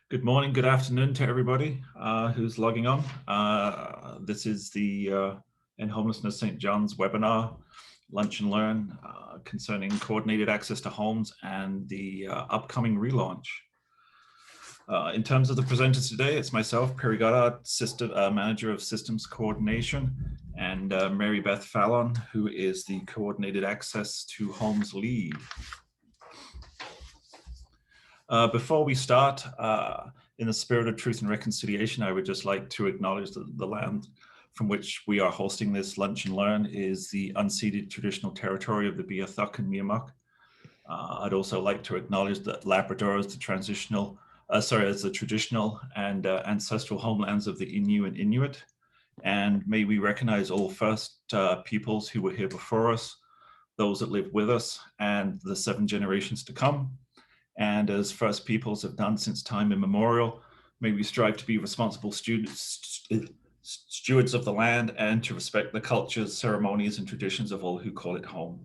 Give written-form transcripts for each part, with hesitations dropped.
Good morning, good afternoon to everybody who's logging on. This is the End Homelessness St. John's webinar, Lunch and Learn, concerning coordinated access to homes and the upcoming relaunch. In terms of the presenters today, it's myself, Perry Goddard, Manager of Systems Coordination, and Mary Beth Fallon, who is the Coordinated Access to Homes Lead. Before we start, in the spirit of truth and reconciliation, I would just like to acknowledge that the land from which we are hosting this Lunch and Learn is the unceded traditional territory of the Beothuk and Mi'kmaq. I'd also like to acknowledge that Labrador is the traditional and ancestral homelands of the Innu and Inuit. And may we recognize all First peoples who were here before us, those that live with us, and the 7 generations to come. And as First Peoples have done since time immemorial, may we strive to be responsible stewards of the land and to respect the cultures, ceremonies, and traditions of all who call it home.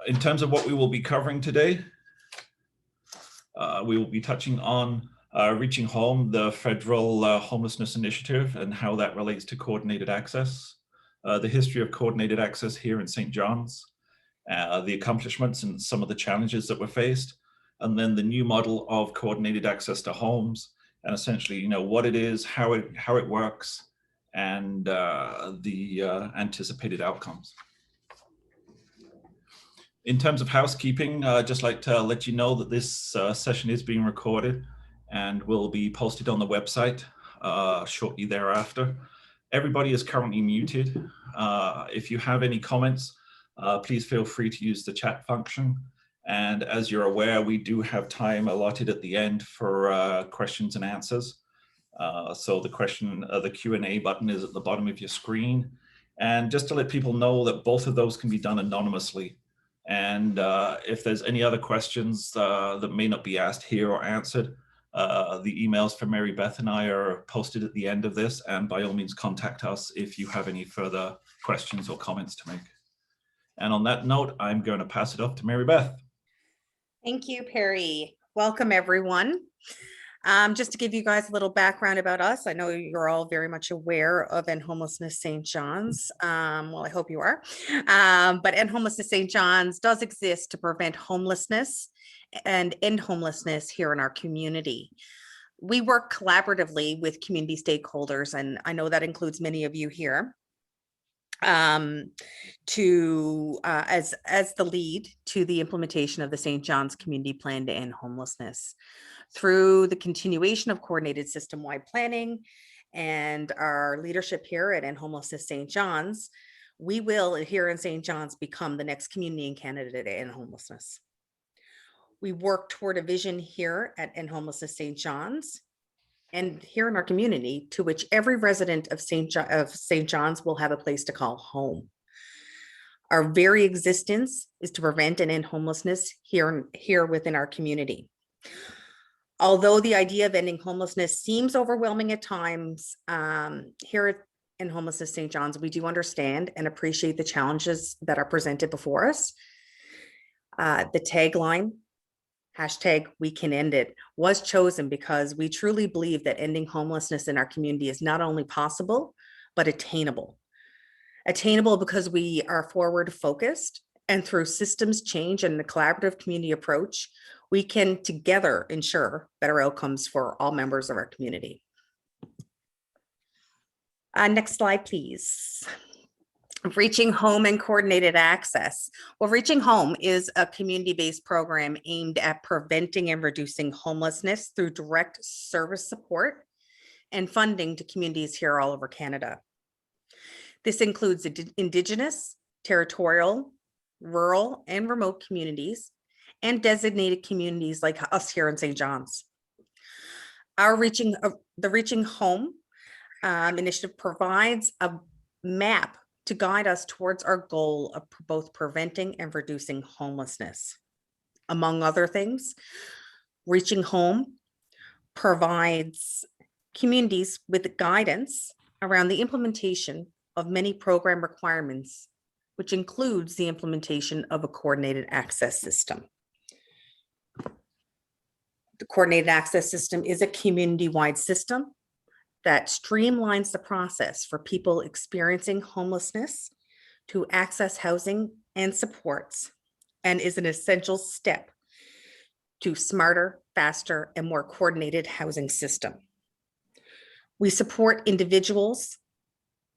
In terms of what we will be covering today, we will be touching on Reaching Home, the federal homelessness initiative, and how that relates to coordinated access, the history of coordinated access here in St. John's, the accomplishments and some of the challenges that were faced, and then the new model of coordinated access to homes, and essentially, what it is, how it works, and the anticipated outcomes. In terms of housekeeping, I'd just like to let you know that this session is being recorded and will be posted on the website shortly thereafter. Everybody is currently muted. If you have any comments, please feel free to use the chat function. And as you're aware, we do have time allotted at the end for questions and answers. So the Q&A button is at the bottom of your screen. And just to let people know that both of those can be done anonymously. And if there's any other questions that may not be asked here or answered, the emails for Mary Beth and I are posted at the end of this. And by all means, contact us if you have any further questions or comments to make. And on that note, I'm going to pass it off to Mary Beth. Thank you, Perry. Welcome, everyone. Just to give you guys a little background about us, I know you're all very much aware of End Homelessness St. John's. Well, I hope you are. But End Homelessness St. John's does exist to prevent homelessness and end homelessness here in our community. We work collaboratively with community stakeholders, and I know that includes many of you here. As the lead to the implementation of the St. John's Community Plan to End Homelessness through the continuation of coordinated system-wide planning and our leadership here at End Homelessness St. John's, we will here in St. John's become the next community in Canada to end homelessness. We work toward a vision here at End Homelessness St. John's and here in our community, to which every resident of St. John's will have a place to call home. Our very existence is to prevent and end homelessness here within our community. Although the idea of ending homelessness seems overwhelming at times, here in Homelessness St. John's, we do understand and appreciate the challenges that are presented before us. The tagline, #WeCanEndIt, was chosen because we truly believe that ending homelessness in our community is not only possible, but attainable. Attainable because we are forward focused, and through systems change and the collaborative community approach, we can together ensure better outcomes for all members of our community. Next slide, please. Reaching Home and Coordinated Access. Well, Reaching Home is a community-based program aimed at preventing and reducing homelessness through direct service support and funding to communities here all over Canada. This includes Indigenous, territorial, rural, and remote communities, and designated communities like us here in St. John's. The Reaching Home initiative provides a map to guide us towards our goal of both preventing and reducing homelessness. Among other things, Reaching Home provides communities with guidance around the implementation of many program requirements, which includes the implementation of a coordinated access system. The coordinated access system is a community-wide system that streamlines the process for people experiencing homelessness to access housing and supports, and is an essential step to smarter, faster, and more coordinated housing system. We support individuals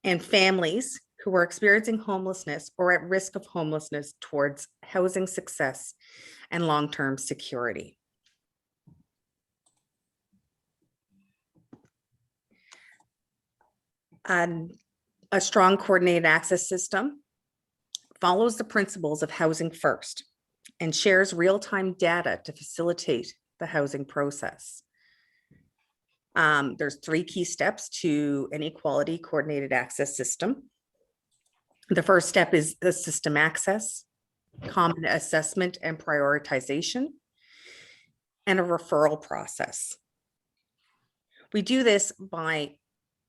and families who are experiencing homelessness or at risk of homelessness towards housing success and long-term security. A strong coordinated access system follows the principles of housing first and shares real-time data to facilitate the housing process. There's 3 key steps to any quality coordinated access system. The first step is the system access, common assessment and prioritization, and a referral process. We do this by,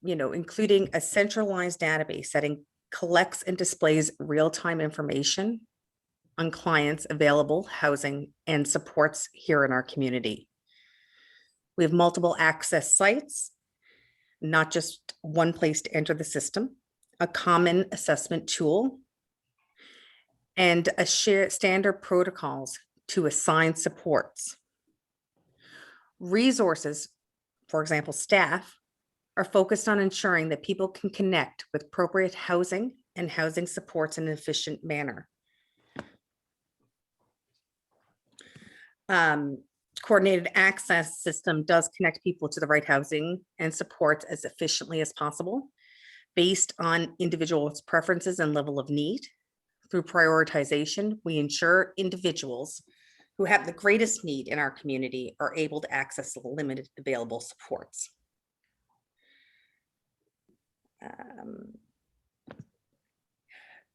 including a centralized database that collects and displays real-time information on clients' available housing and supports here in our community. We have multiple access sites, not just one place to enter the system, a common assessment tool, and a shared standard protocols to assign supports. Resources, for example, staff, are focused on ensuring that people can connect with appropriate housing and housing supports in an efficient manner. Coordinated access system does connect people to the right housing and supports as efficiently as possible based on individuals' preferences and level of need. Through prioritization, we ensure individuals who have the greatest need in our community are able to access the limited available supports.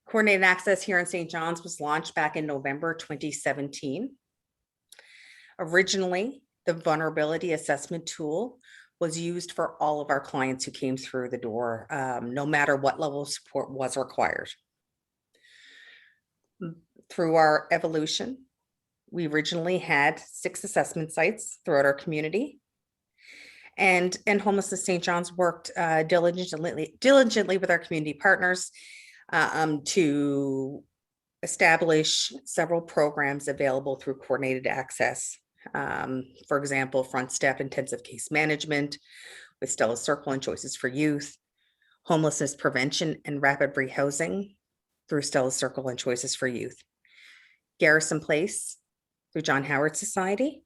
Coordinated access here in St. John's was launched back in November 2017. Originally, the vulnerability assessment tool was used for all of our clients who came through the door, no matter what level of support was required. Through our evolution, we originally had 6 assessment sites throughout our community. And Homelessness St. John's worked diligently with our community partners to establish several programs available through coordinated access. For example, Front Step Intensive Case Management with Stella Circle and Choices for Youth, Homelessness Prevention and Rapid Rehousing through Stella Circle and Choices for Youth, Garrison Place through John Howard Society,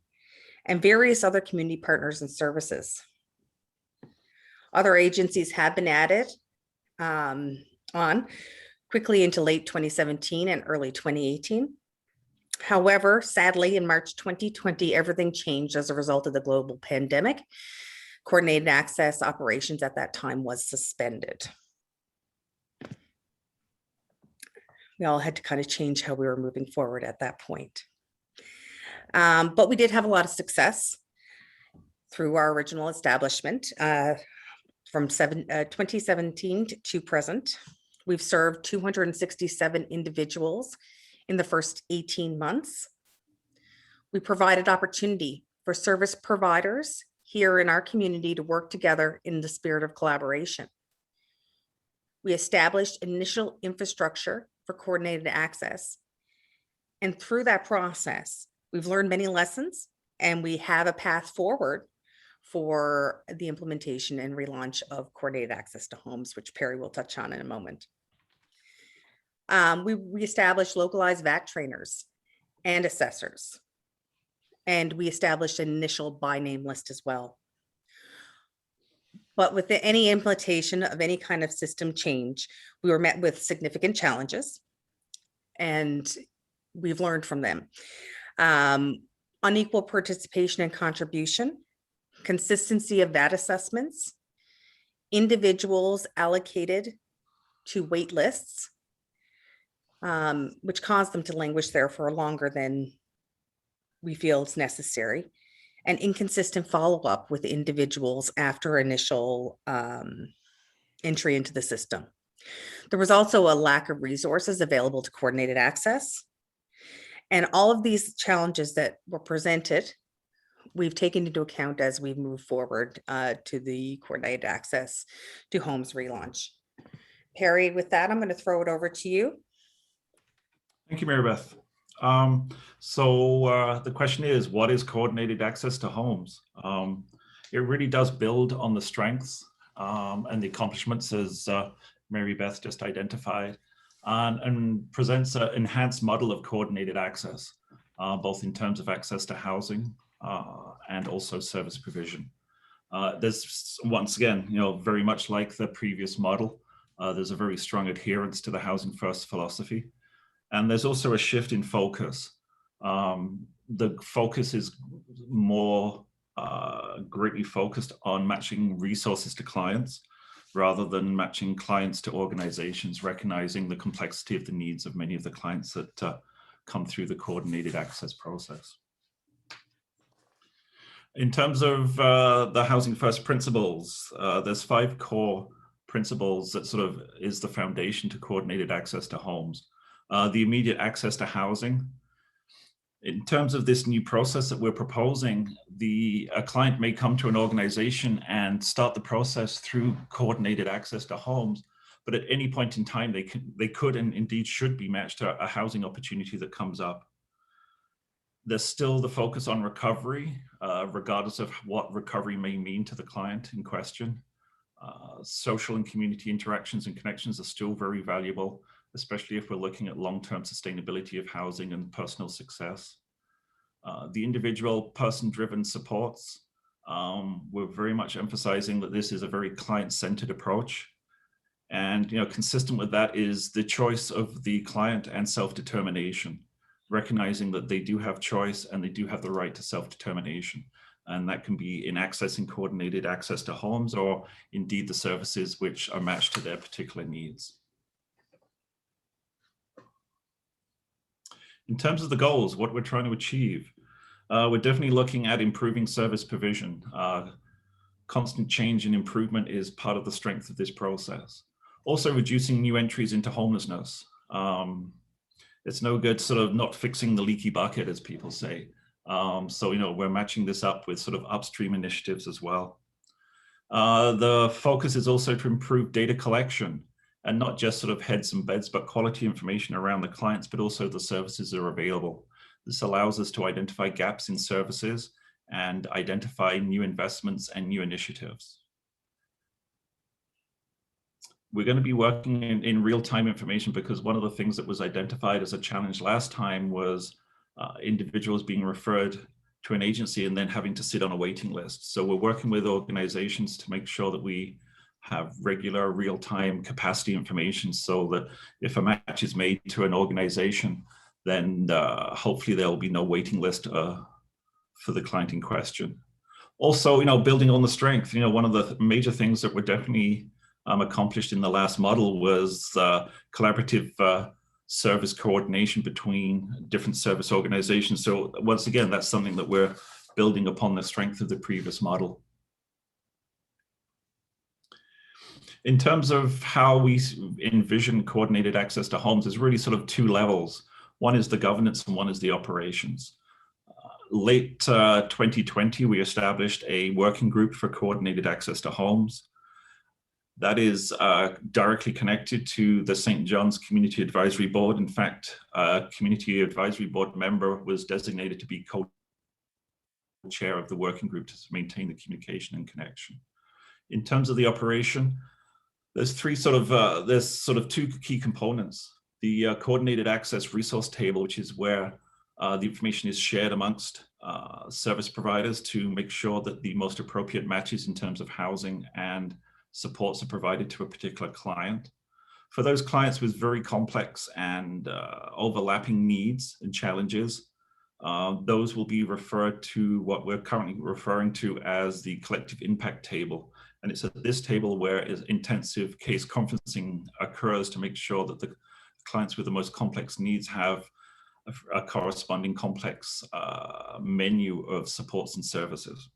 and various other community partners and services. Other agencies have been added on quickly into late 2017 and early 2018. However, sadly, in March 2020, everything changed as a result of the global pandemic. Coordinated access operations at that time was suspended. We all had to kind of change how we were moving forward at that point. But we did have a lot of success through our original establishment from 2017 to present. We've served 267 individuals in the first 18 months. We provided opportunity for service providers here in our community to work together in the spirit of collaboration. We established initial infrastructure for coordinated access. And through that process, we've learned many lessons, and we have a path forward for the implementation and relaunch of coordinated access to homes, which Perry will touch on in a moment. We established localized VAT trainers and assessors, and we established an initial by name list as well. But with any implementation of any kind of system change, we were met with significant challenges, and we've learned from them. Unequal participation and contribution, consistency of VAT assessments, individuals allocated to wait lists, which caused them to languish there for longer than we feel is necessary, and inconsistent follow-up with individuals after initial entry into the system. There was also a lack of resources available to coordinated access. And all of these challenges that were presented we've taken into account as we move forward to the coordinated access to homes relaunch. Perry, with that, I'm going to throw it over to you. Thank you, Mary Beth. So the question is, what is coordinated access to homes? It really does build on the strengths and the accomplishments, as Mary Beth just identified, and presents an enhanced model of coordinated access, both in terms of access to housing and also service provision. There's, once again, very much like the previous model, there's a very strong adherence to the housing first philosophy. And there's also a shift in focus. The focus is more greatly focused on matching resources to clients rather than matching clients to organizations, recognizing the complexity of the needs of many of the clients that come through the coordinated access process. In terms of the housing first principles, there's 5 core principles that sort of is the foundation to coordinated access to homes. The immediate access to housing. In terms of this new process that we're proposing, a client may come to an organization and start the process through coordinated access to homes, but at any point in time, they could and indeed should be matched to a housing opportunity that comes up. There's still the focus on recovery, regardless of what recovery may mean to the client in question. Social and community interactions and connections are still very valuable, especially if we're looking at long-term sustainability of housing and personal success. The individual person-driven supports, we're very much emphasizing that this is a very client-centered approach. And consistent with that is the choice of the client and self-determination, recognizing that they do have choice and they do have the right to self-determination. And that can be in accessing coordinated access to homes or indeed the services which are matched to their particular needs. In terms of the goals, what we're trying to achieve, we're definitely looking at improving service provision. Constant change and improvement is part of the strength of this process. Also reducing new entries into homelessness. It's no good sort of not fixing the leaky bucket, as people say. So, we're matching this up with sort of upstream initiatives as well. The focus is also to improve data collection, and not just sort of heads and beds, but quality information around the clients, but also the services that are available. This allows us to identify gaps in services and identify new investments and new initiatives. We're going to be working in real-time information because one of the things that was identified as a challenge last time was individuals being referred to an agency and then having to sit on a waiting list. So we're working with organizations to make sure that we have regular real-time capacity information so that if a match is made to an organization, then hopefully there'll be no waiting list for the client in question. Also, building on the strength, one of the major things that were definitely accomplished in the last model was collaborative service coordination between different service organizations. So once again, that's something that we're building upon the strength of the previous model. In terms of how we envision coordinated access to homes, there's really sort of 2 levels. One is the governance and one is the operations. Late 2020, we established a working group for coordinated access to homes. That is directly connected to the St. John's Community Advisory Board. In fact, a Community Advisory Board member was designated to be co-chair of the working group to maintain the communication and connection. In terms of the operation, there's 2 key components. The coordinated access resource table, which is where the information is shared amongst service providers to make sure that the most appropriate matches in terms of housing and supports are provided to a particular client. For those clients with very complex and overlapping needs and challenges, those will be referred to what we're currently referring to as the collective impact table. And it's at this table where intensive case conferencing occurs to make sure that the clients with the most complex needs have a corresponding complex menu of supports and services.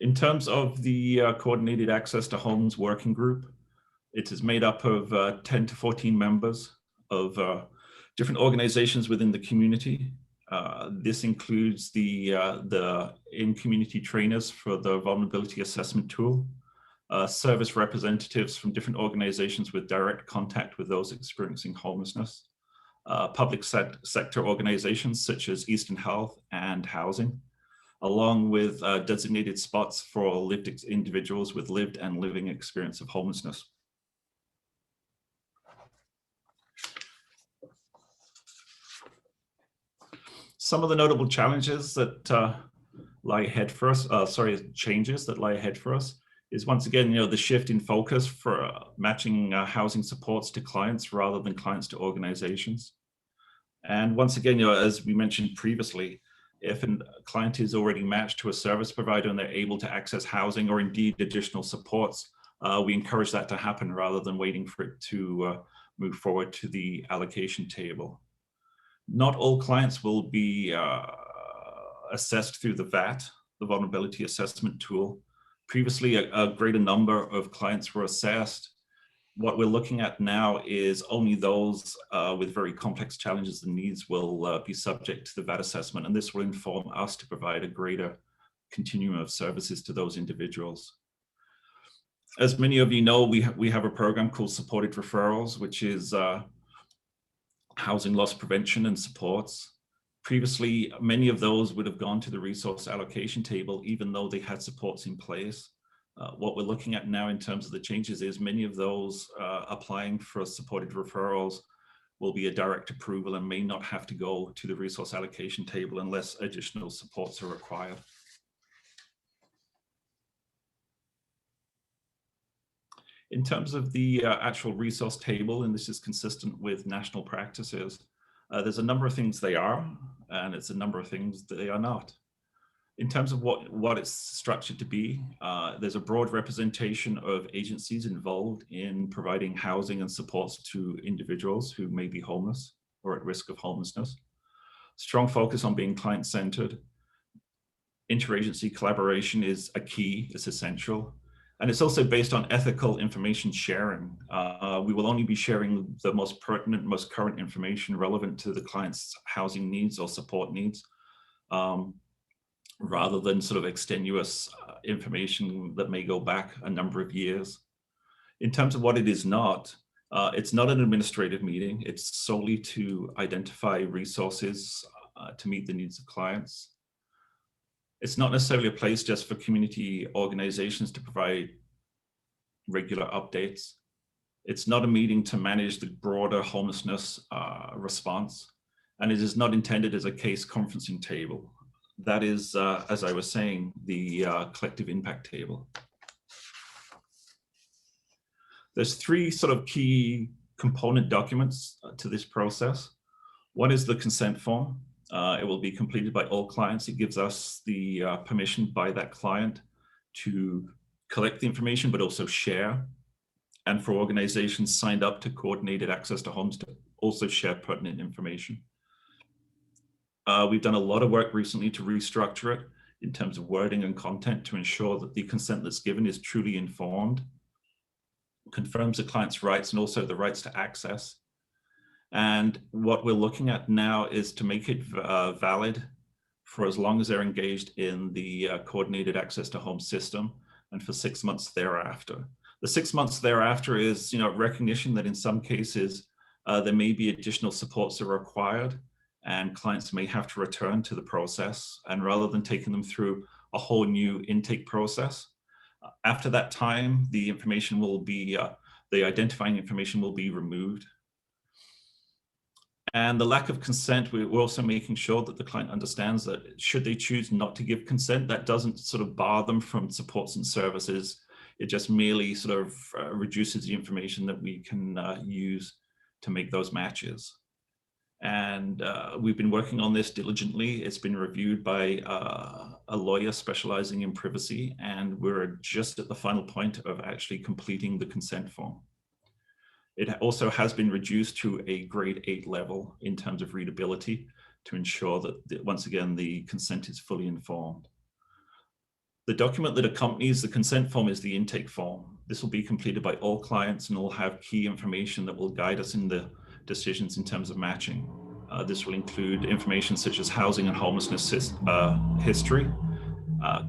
In terms of the coordinated access to homes working group, it is made up of 10 to 14 members of Different organizations within the community. This includes the in-community trainers for the vulnerability assessment tool, service representatives from different organizations with direct contact with those experiencing homelessness, public sector organizations such as Eastern Health and Housing, along with designated spots for individuals with lived and living experience of homelessness. Some of the notable challenges that lie ahead for us, changes that lie ahead for us is once again, the shift in focus for matching housing supports to clients rather than clients to organizations. And once again, as we mentioned previously, if a client is already matched to a service provider and they're able to access housing or indeed additional supports, we encourage that to happen rather than waiting for it to move forward to the allocation table. Not all clients will be assessed through the VAT, the vulnerability assessment tool. Previously, a greater number of clients were assessed. What we're looking at now is only those with very complex challenges and needs will be subject to the VAT assessment, and this will inform us to provide a greater continuum of services to those individuals. As many of you know, we have a program called Supported Referrals, which is housing loss prevention and supports. Previously, many of those would have gone to the resource allocation table, even though they had supports in place. What we're looking at now in terms of the changes is many of those applying for supported referrals will be a direct approval and may not have to go to the resource allocation table unless additional supports are required. In terms of the actual resource table, and this is consistent with national practices, there's a number of things they are, and it's a number of things that they are not. In terms of what it's structured to be, there's a broad representation of agencies involved in providing housing and supports to individuals who may be homeless or at risk of homelessness. Strong focus on being client-centered. Interagency collaboration is a key, it's essential. And it's also based on ethical information sharing. We will only be sharing the most pertinent, most current information relevant to the client's housing needs or support needs, rather than sort of extenuous information that may go back a number of years. In terms of what it is not, it's not an administrative meeting. It's solely to identify resources to meet the needs of clients. It's not necessarily a place just for community organizations to provide regular updates. It's not a meeting to manage the broader homelessness response, and it is not intended as a case conferencing table. That is, as I was saying, the collective impact table. There's three sort of key component documents to this process. One is the consent form. It will be completed by all clients. It gives us the permission by that client to collect the information, but also share. And for organizations signed up to coordinated access to homes to also share pertinent information. We've done a lot of work recently to restructure it in terms of wording and content to ensure that the consent that's given is truly informed, confirms the client's rights and also the rights to access. And what we're looking at now is to make it valid for as long as they're engaged in the coordinated access to home system and for 6 months thereafter. The 6 months thereafter is, recognition that in some cases there may be additional supports that are required and clients may have to return to the process, and rather than taking them through a whole new intake process, after that time, the information will be, the identifying information will be removed. And the lack of consent, we're also making sure that the client understands that should they choose not to give consent, that doesn't sort of bar them from supports and services. It just merely sort of reduces the information that we can use to make those matches. And we've been working on this diligently. It's been reviewed by a lawyer specializing in privacy, and we're just at the final point of actually completing the consent form. It also has been reduced to a grade 8 level in terms of readability to ensure that, once again, the consent is fully informed. The document that accompanies the consent form is the intake form. This will be completed by all clients and will have key information that will guide us in the decisions in terms of matching. This will include information such as housing and homelessness history,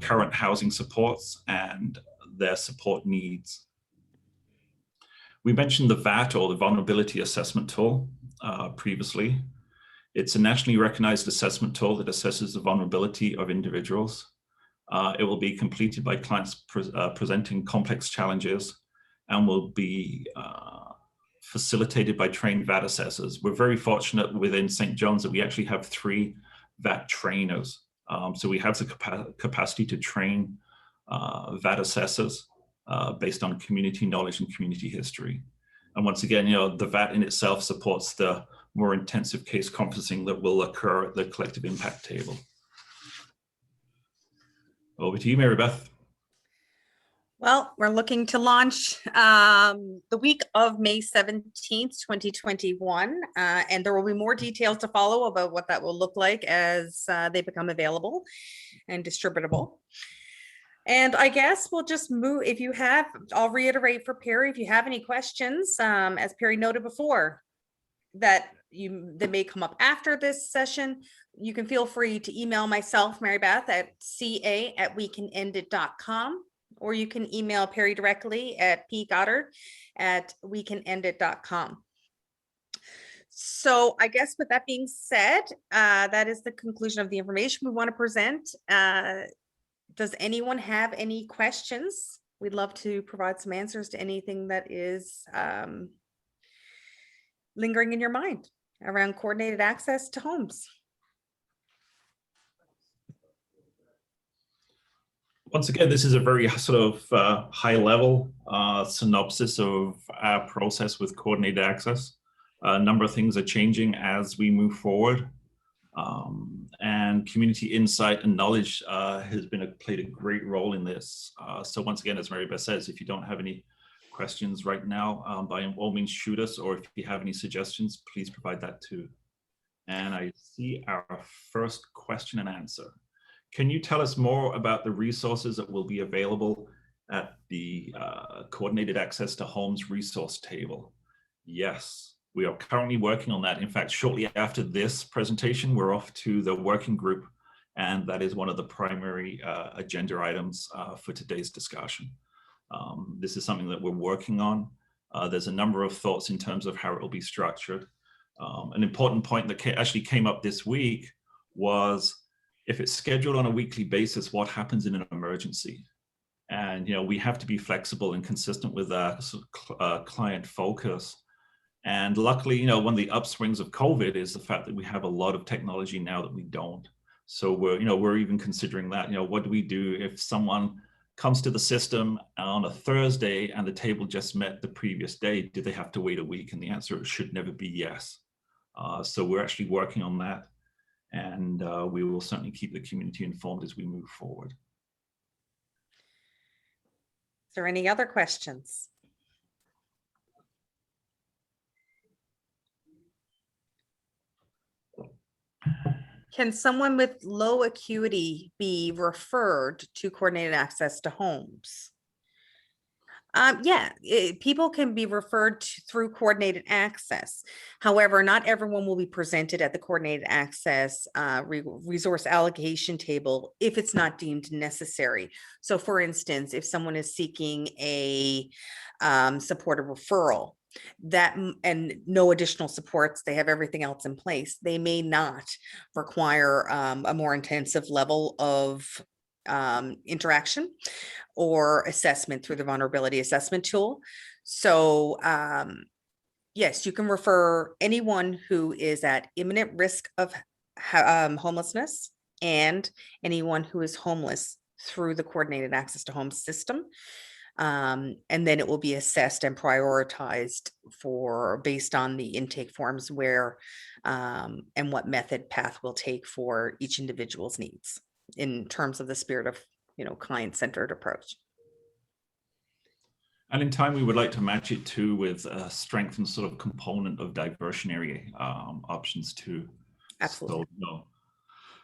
current housing supports, and their support needs. We mentioned the VAT, or the Vulnerability Assessment Tool, previously. It's a nationally recognized assessment tool that assesses the vulnerability of individuals. It will be completed by clients presenting complex challenges and will be facilitated by trained VAT assessors. We're very fortunate within St. John's that we actually have 3 VAT trainers. So we have the capacity to train VAT assessors based on community knowledge and community history. And once again, the VAT in itself supports the more intensive case conferencing that will occur at the collective impact table. Over to you, Mary Beth. Well, we're looking to launch the week of May 17th, 2021, and there will be more details to follow about what that will look like as they become available and distributable. And I guess we'll just move, I'll reiterate for Perry, if you have any questions, as Perry noted before, that may come up after this session, you can feel free to email myself, Mary Beth, at ca@wecanendit.com, or you can email Perry directly at pgoddard@wecanendit.com. So I guess with that being said, that is the conclusion of the information we want to present. Does anyone have any questions? We'd love to provide some answers to anything that is lingering in your mind around coordinated access to homes. Once again, this is a very sort of high level synopsis of our process with coordinated access. A number of things are changing as we move forward. And community insight and knowledge has played a great role in this. So once again, as Mary Beth says, if you don't have any questions right now, by all means shoot us, or if you have any suggestions, please provide that too. And I see our first question and answer. Can you tell us more about the resources that will be available at the Coordinated Access to Homes resource table? Yes, we are currently working on that. In fact, shortly after this presentation, we're off to the working group, and that is one of the primary agenda items for today's discussion. This is something that we're working on. There's a number of thoughts in terms of how it will be structured. An important point that actually came up this week was, if it's scheduled on a weekly basis, what happens in an emergency? And we have to be flexible and consistent with our client focus. And luckily, one of the upswings of COVID is the fact that we have a lot of technology now that we don't. So we're even considering that. What do we do if someone comes to the system on a Thursday and the table just met the previous day? Do they have to wait a week? And the answer should never be yes. So we're actually working on that. And we will certainly keep the community informed as we move forward. Is there any other questions? Can someone with low acuity be referred to coordinated access to homes? People can be referred through coordinated access. However, not everyone will be presented at the coordinated access resource allocation table if it's not deemed necessary. So for instance, if someone is seeking a supported referral, and no additional supports, they have everything else in place, they may not require a more intensive level of interaction or assessment through the vulnerability assessment tool. So yes, you can refer anyone who is at imminent risk of homelessness and anyone who is homeless through the coordinated access to homes system. And then it will be assessed and prioritized based on the intake forms where and what method path will take for each individual's needs in terms of the spirit of client-centered approach. And in time, we would like to match it too with a strengthened sort of component of diversionary options too. Absolutely. So,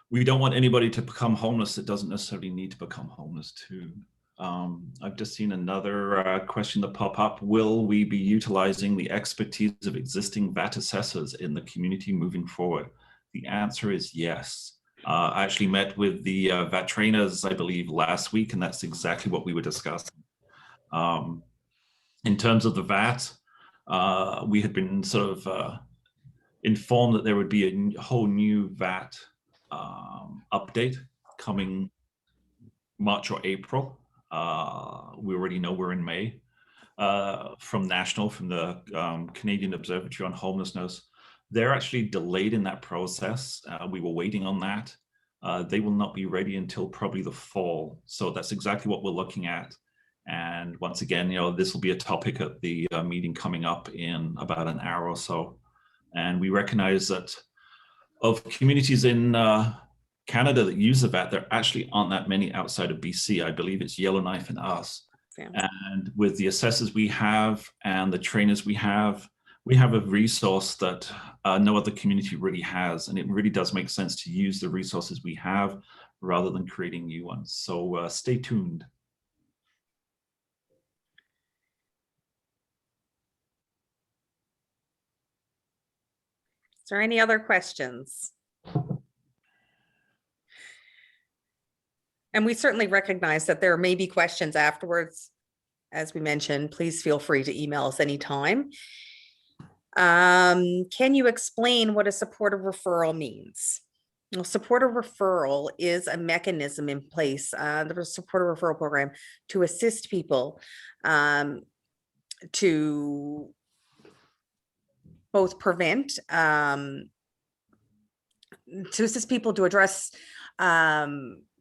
we don't want anybody to become homeless that doesn't necessarily need to become homeless too. I've just seen another question that pop up. Will we be utilizing the expertise of existing VAT assessors in the community moving forward? The answer is yes. I actually met with the VAT trainers, I believe, last week, and that's exactly what we were discussing. In terms of the VAT, we had been sort of informed that there would be a whole new VAT update coming March or April. We already know we're in May. From the Canadian Observatory on Homelessness, they're actually delayed in that process. We were waiting on that. They will not be ready until probably the fall. So that's exactly what we're looking at. And once again, this will be a topic at the meeting coming up in about an hour or so. And we recognize that of communities in Canada that use the VAT, there actually aren't that many outside of BC. I believe it's Yellowknife and us. And with the assessors we have and the trainers we have a resource that no other community really has. And it really does make sense to use the resources we have rather than creating new ones. So stay tuned. Is there any other questions? And we certainly recognize that there may be questions afterwards. As we mentioned, please feel free to email us anytime. Can you explain what a supportive referral means? Well, supportive referral is a mechanism in place, the supportive referral program, to assist people to both prevent, to assist people to address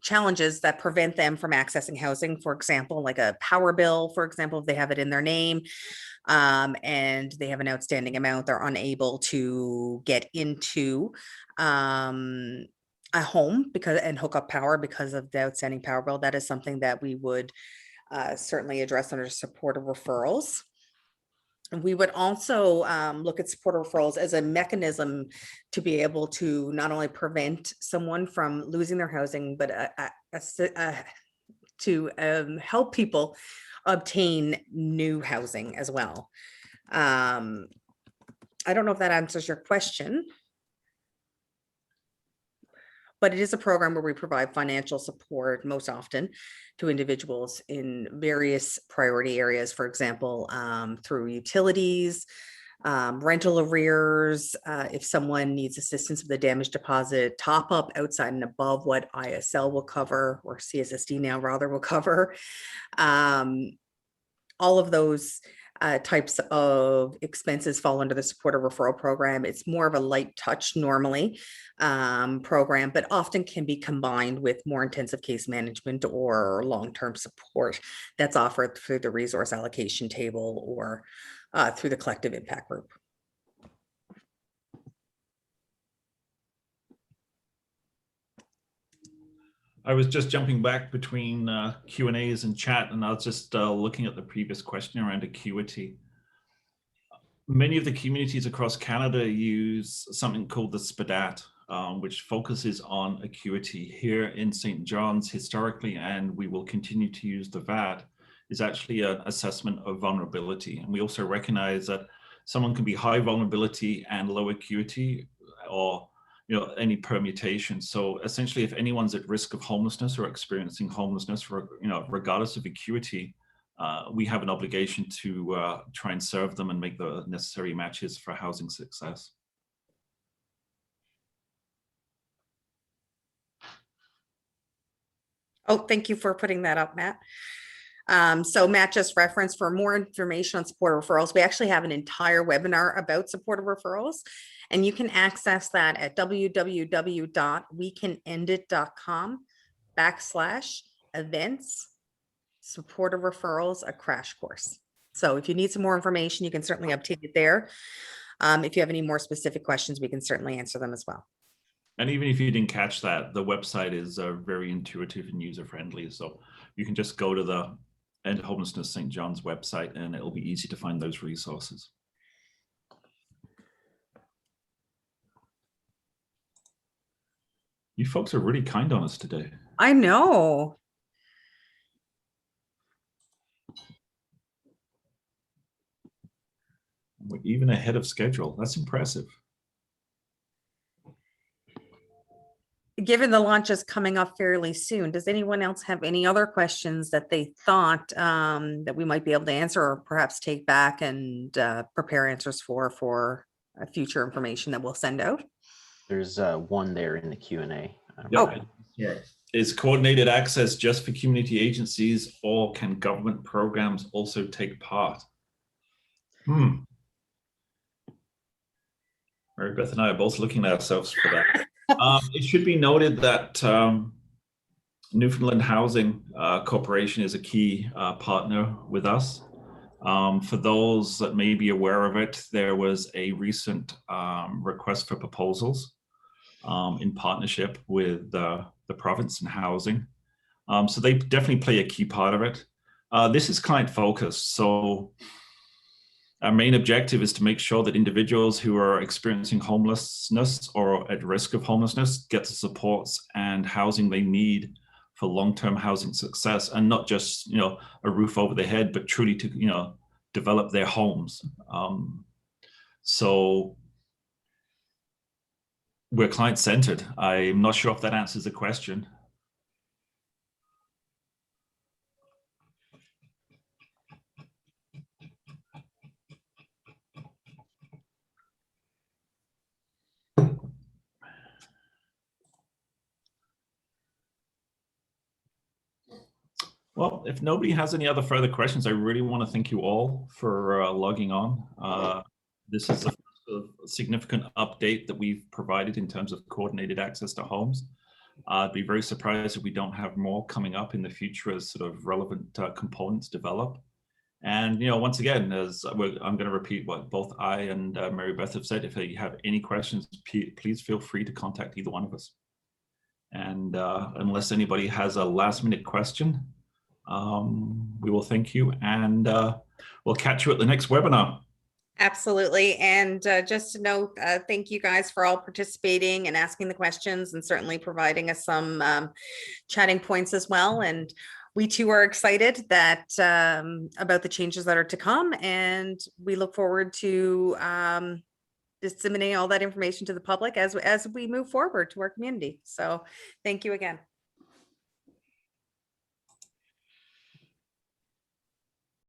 challenges that prevent them from accessing housing, for example, like a power bill, for example, if they have it in their name and they have an outstanding amount, they're unable to get into a home and hook up power because of the outstanding power bill. That is something that we would certainly address under supportive referrals. We would also look at supportive referrals as a mechanism to be able to not only prevent someone from losing their housing, but to help people obtain new housing as well. I don't know if that answers your question, but it is a program where we provide financial support most often to individuals in various priority areas, for example, through utilities, rental arrears, if someone needs assistance with a damage deposit, top up outside and above what ISL will cover, or CSSD now rather will cover. All of those types of expenses fall under the supportive referral program. It's more of a light touch normally program, but often can be combined with more intensive case management or long-term support that's offered through the resource allocation table or through the collective impact group. I was just jumping back between Q&As and chat, and I was just looking at the previous question around acuity. Many of the communities across Canada use something called the SPDAT, which focuses on acuity. Here in St. John's, historically, and we will continue to use the VAT, is actually an assessment of vulnerability. And we also recognize that someone can be high vulnerability and low acuity, or any permutation. So essentially, if anyone's at risk of homelessness or experiencing homelessness, regardless of acuity, we have an obligation to try and serve them and make the necessary matches for housing success. Oh, thank you for putting that up, Matt. So Matt just referenced, for more information on supportive referrals, we actually have an entire webinar about supportive referrals, and you can access that at www.wecanendit.com/events supportive referrals, a crash course. So if you need some more information, you can certainly obtain it there. If you have any more specific questions, we can certainly answer them as well. And even if you didn't catch that, the website is very intuitive and user-friendly. So you can just go to the End Homelessness St. John's website, and it'll be easy to find those resources. You folks are really kind on us today. I know. we're even ahead of schedule. That's impressive. Given the launch is coming up fairly soon, does anyone else have any other questions that they thought that we might be able to answer, or perhaps take back and prepare answers for future information that we'll send out? There's one there in the Q&A. Yep. Is coordinated access just for community agencies, or can government programs also take part? Mary Beth and I are both looking at ourselves for that. It should be noted that Newfoundland Housing Corporation is a key partner with us. For those that may be aware of it, there was a recent request for proposals in partnership with the province and housing. So they definitely play a key part of it. This is client focused. So our main objective is to make sure that individuals who are experiencing homelessness or at risk of homelessness get the supports and housing they need for long-term housing success, and not just, a roof over their head, but truly to, develop their homes. So we're client-centered. I'm not sure if that answers the question. Well, if nobody has any other further questions, I really want to thank you all for logging on. This is a significant update that we've provided in terms of coordinated access to homes. I'd be very surprised if we don't have more coming up in the future as sort of relevant components develop. And, once again, I'm going to repeat what both I and Mary Beth have said. If you have any questions, please feel free to contact either one of us. And unless anybody has a last-minute question, we will thank you, and we'll catch you at the next webinar. Absolutely. And just to note, thank you guys for all participating and asking the questions, and certainly providing us some chatting points as well. And we too are excited that about the changes that are to come, and we look forward to disseminating all that information to the public as we move forward to our community. So thank you again.